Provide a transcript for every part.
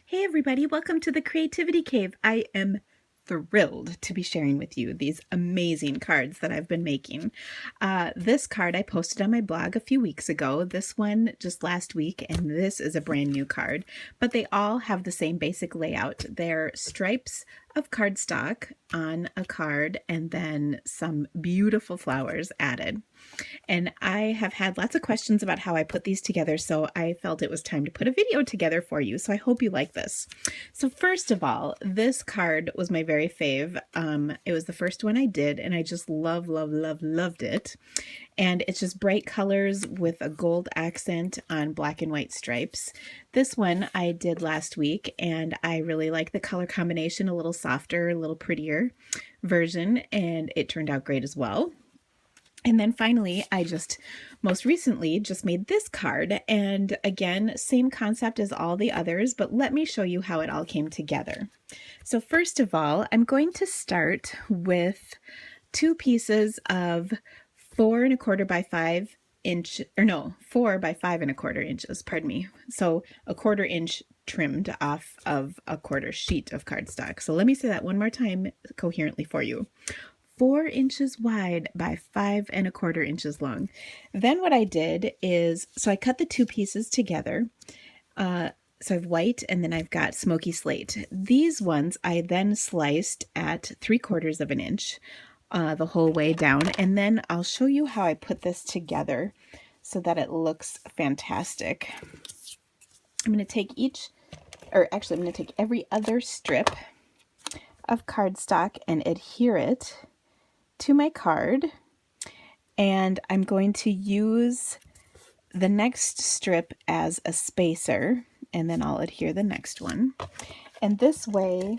Hey everybody, welcome to the Creativity Cave. I am thrilled to be sharing with you these amazing cards that I've been making. This card I posted on my blog a few weeks ago, this one just last week, and this is a brand new card, but they all have the same basic layout. They're stripes of cardstock on a card and then some beautiful flowers added. And I have had lots of questions about how I put these together, so I felt it was time to put a video together for you. So I hope you like this. So first of all, this card was my very fave. It was the first one I did, and I just loved it. And it's just bright colors with a gold accent on black and white stripes. This one I did last week, and I really like the color combination, a little softer, a little prettier version, and it turned out great as well. And then finally, I most recently made this card, and again, same concept as all the others, but let me show you how it all came together. So first of all, I'm going to start with two pieces of 4¼ by 5 inch, or no, 4 by 5¼ inches, pardon me. So a 1/4 inch trimmed off of a 1/4 sheet of cardstock. So let me say that one more time coherently for you. 4 inches wide by 5¼ inches long. Then what I did is, so I cut the two pieces together. So I have white and then I've got smoky slate. These ones I then sliced at 3/4 of an inch the whole way down. And then I'll show you how I put this together so that it looks fantastic. I'm going to take I'm going to take every other strip of cardstock and adhere it to my card, and I'm going to use the next strip as a spacer, and then I'll adhere the next one. And this way,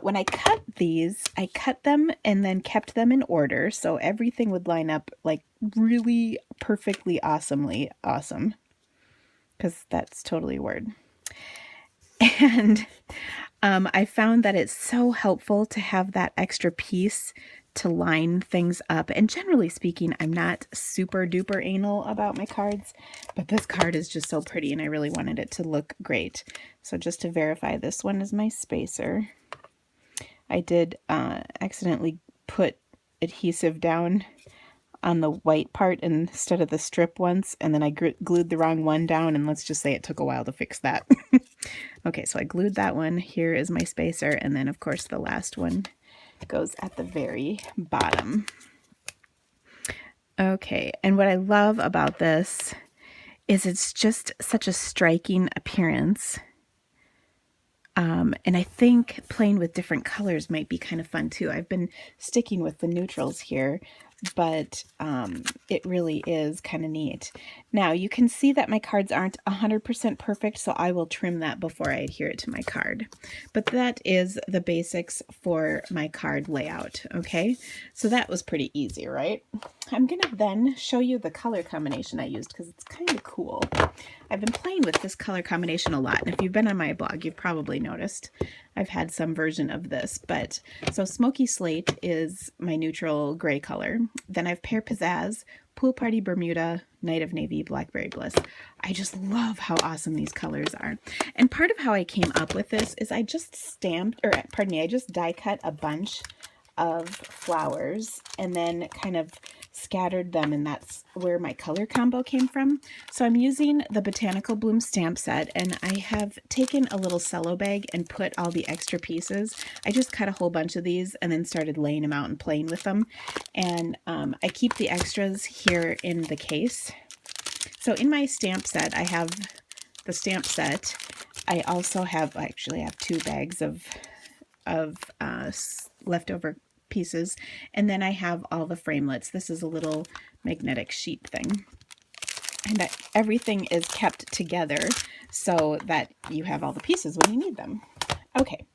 when I cut these, I cut them and then kept them in order so everything would line up like really perfectly awesomely awesome, because that's totally a word. And I found that it's so helpful to have that extra piece to line things up. And generally speaking, I'm not super duper anal about my cards, but this card is just so pretty and I really wanted it to look great. So just to verify, this one is my spacer. I did accidentally put adhesive down on the white part instead of the strip once, and then I glued the wrong one down, and let's just say it took a while to fix that. Okay, so I glued that one. Here is my spacer, and then of course the last one goes at the very bottom. Okay, and what I love about this is it's just such a striking appearance. And I think playing with different colors might be kind of fun too. I've been sticking with the neutrals here, but it really is kind of neat. Now you can see that my cards aren't 100% perfect, so I will trim that before I adhere it to my card. But that is the basics for my card layout, okay? So that was pretty easy, right? I'm gonna then show you the color combination I used because it's kind of cool. I've been playing with this color combination a lot, and if you've been on my blog, you've probably noticed I've had some version of this. But so Smoky Slate is my neutral gray color. Then I have Pear Pizzazz, Pool Party Bermuda, Night of Navy, Blackberry Bliss. I just love how awesome these colors are. And part of how I came up with this is I just I just die cut a bunch of flowers and then kind of scattered them, and that's where my color combo came from. So I'm using the Botanical Bloom stamp set, and I have taken a little cello bag and put all the extra pieces. I just cut a whole bunch of these and then started laying them out and playing with them. And I keep the extras here in the case. So in my stamp set, I have the stamp set. I also have, actually I have 2 bags of leftover pieces, and then I have all the framelits. This is a little magnetic sheet thing, and that everything is kept together so that you have all the pieces when you need them. Okay,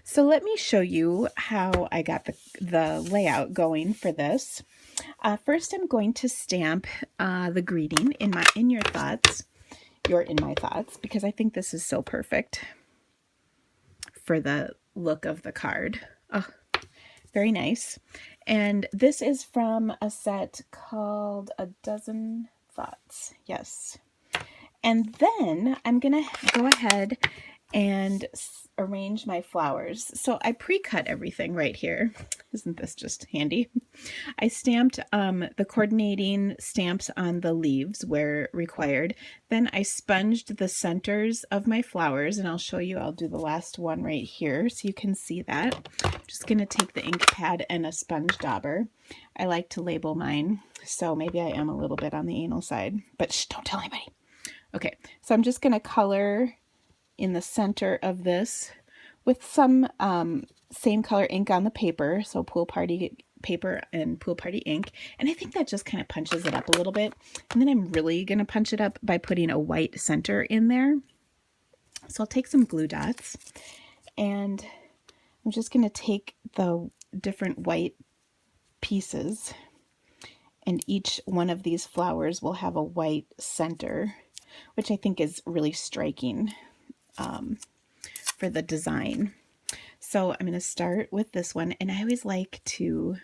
so let me show you how I got the layout going for this. First, I'm going to stamp the greeting in your thoughts. You're in my thoughts, because I think this is so perfect for the look of the card. Oh, very nice. And this is from a set called A Dozen Thoughts. Yes. And then I'm going to go ahead and arrange my flowers. So I pre-cut everything right here. Isn't this just handy? I stamped the coordinating stamps on the leaves where required. Then I sponged the centers of my flowers, and I'll show you. I'll do the last one right here so you can see that. I'm just going to take the ink pad and a sponge dauber. I like to label mine, so maybe I am a little bit on the anal side, but shh, don't tell anybody. Okay, so I'm just going to color in the center of this with some same color ink on the paper, so pool party paper and pool party ink, and I think that just kind of punches it up a little bit. And then I'm really going to punch it up by putting a white center in there. So I'll take some glue dots, and I'm just going to take the different white pieces, and each one of these flowers will have a white center, which I think is really striking for the design. So I'm going to start with this one, and I always like to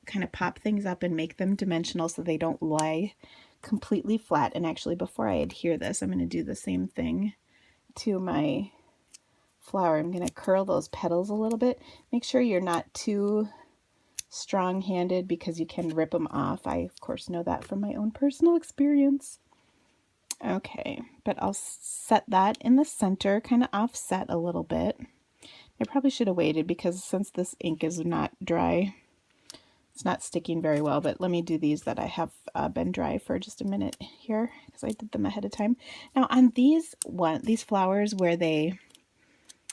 kind of pop things up and make them dimensional so they don't lie completely flat. And actually, before I adhere this, I'm going to do the same thing to my flower. I'm going to curl those petals a little bit. Make sure you're not too strong-handed because you can rip them off. I, of course, know that from my own personal experience. Okay, but I'll set that in the center, kind of offset a little bit. I probably should have waited because since this ink is not dry, it's not sticking very well, but let me do these that I have been dry for just a minute here because I did them ahead of time. Now on these flowers where they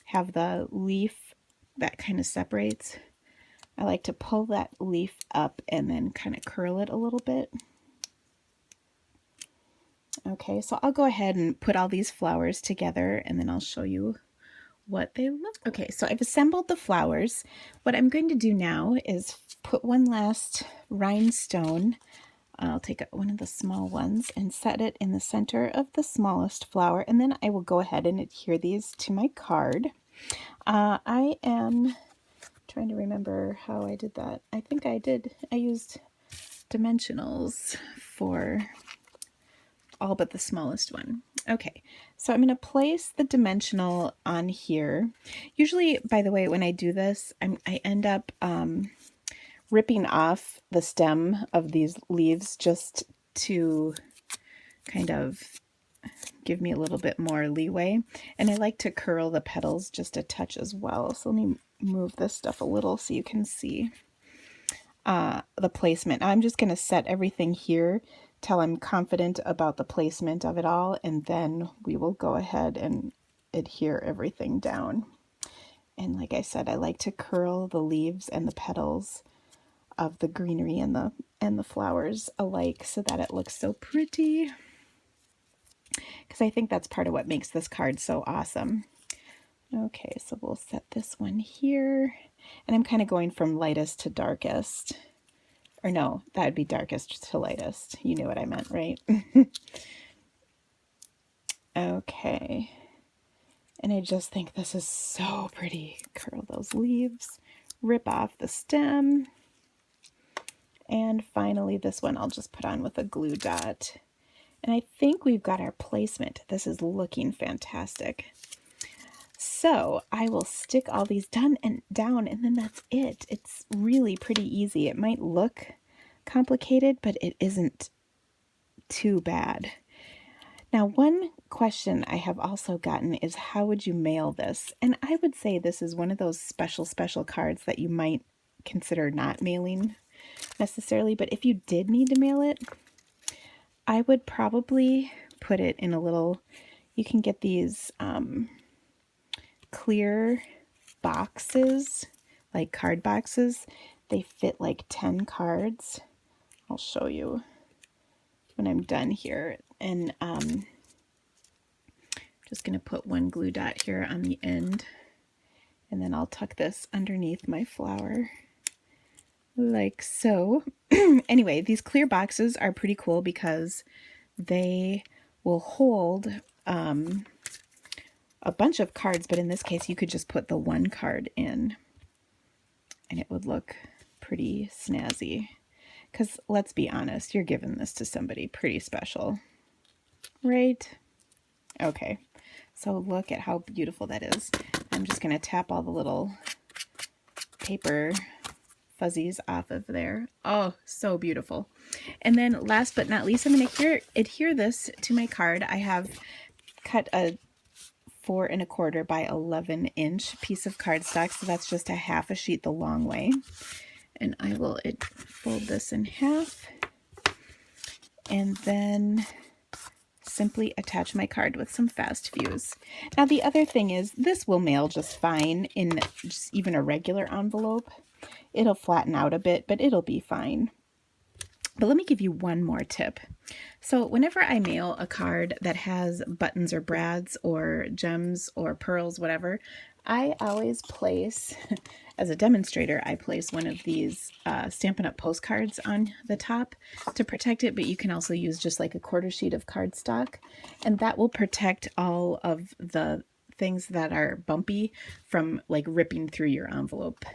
have the leaf that kind of separates, I like to pull that leaf up and then kind of curl it a little bit. Okay, so I'll go ahead and put all these flowers together and then I'll show you what they look like. Okay, so I've assembled the flowers. What I'm going to do now is put one last rhinestone. I'll take one of the small ones and set it in the center of the smallest flower, and then I will go ahead and adhere these to my card. I am trying to remember how I did that. I think I used dimensionals for all but the smallest one. Okay, so I'm going to place the dimensional on here. Usually, by the way, when I do this, I end up ripping off the stem of these leaves just to kind of give me a little bit more leeway. And I like to curl the petals just a touch as well. So let me move this stuff a little so you can see the placement. I'm just going to set everything here till I'm confident about the placement of it all, and then we will go ahead and adhere everything down. And like I said, I like to curl the leaves and the petals of the greenery and the flowers alike so that it looks so pretty, because I think that's part of what makes this card so awesome. Okay, so we'll set this one here, and I'm kind of going from lightest to darkest. Or no, that would be darkest to lightest. You knew what I meant, right? Okay. And I just think this is so pretty. Curl those leaves, rip off the stem. And finally, this one I'll just put on with a glue dot. And I think we've got our placement. This is looking fantastic. So I will stick all these down, and then that's it. It's really pretty easy. It might look complicated, but it isn't too bad. Now, one question I have also gotten is, how would you mail this? And I would say this is one of those special cards that you might consider not mailing necessarily, but if you did need to mail it, I would probably put it in a little, you can get these clear boxes, like card boxes. They fit like 10 cards. I'll show you when I'm done here. And just going to put one glue dot here on the end, and then I'll tuck this underneath my flower like so. Anyway, these clear boxes are pretty cool because they will hold a bunch of cards, but in this case you could just put the one card in and it would look pretty snazzy. Because let's be honest, you're giving this to somebody pretty special, right? Okay, So look at how beautiful that is. I'm just going to tap all the little paper fuzzies off of there. Oh, so beautiful. And then last but not least, I'm going to adhere this to my card. I have cut a 4 1/4 by 11 inch piece of cardstock, so that's just a half a sheet the long way. And I will fold this in half and then simply attach my card with some fast fuse. Now the other thing is, this will mail just fine in just even a regular envelope. It'll flatten out a bit, but it'll be fine. But let me give you one more tip. So whenever I mail a card that has buttons or brads or gems or pearls, whatever, I always place, as a demonstrator, I place one of these Stampin' Up! Postcards on the top to protect it, but you can also use just like a 1/4 sheet of cardstock, and that will protect all of the things that are bumpy from like ripping through your envelope.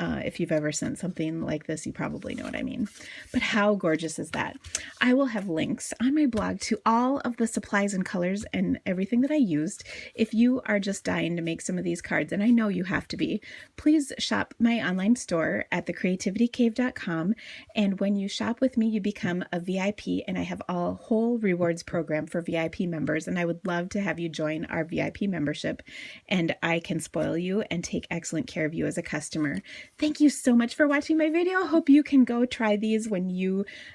If you've ever sent something like this, you probably know what I mean. But how gorgeous is that? I will have links on my blog to all of the supplies and colors and everything that I used. If you are just dying to make some of these cards, and I know you have to be, please shop my online store at thecreativitycave.com. And when you shop with me, you become a VIP, and I have a whole rewards program for VIP members. And I would love to have you join our VIP membership, and I can spoil you and take excellent care of you as a customer. Thank you so much for watching my video. Hope you can go try these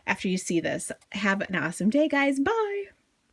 after you see this. Have an awesome day, guys. Bye.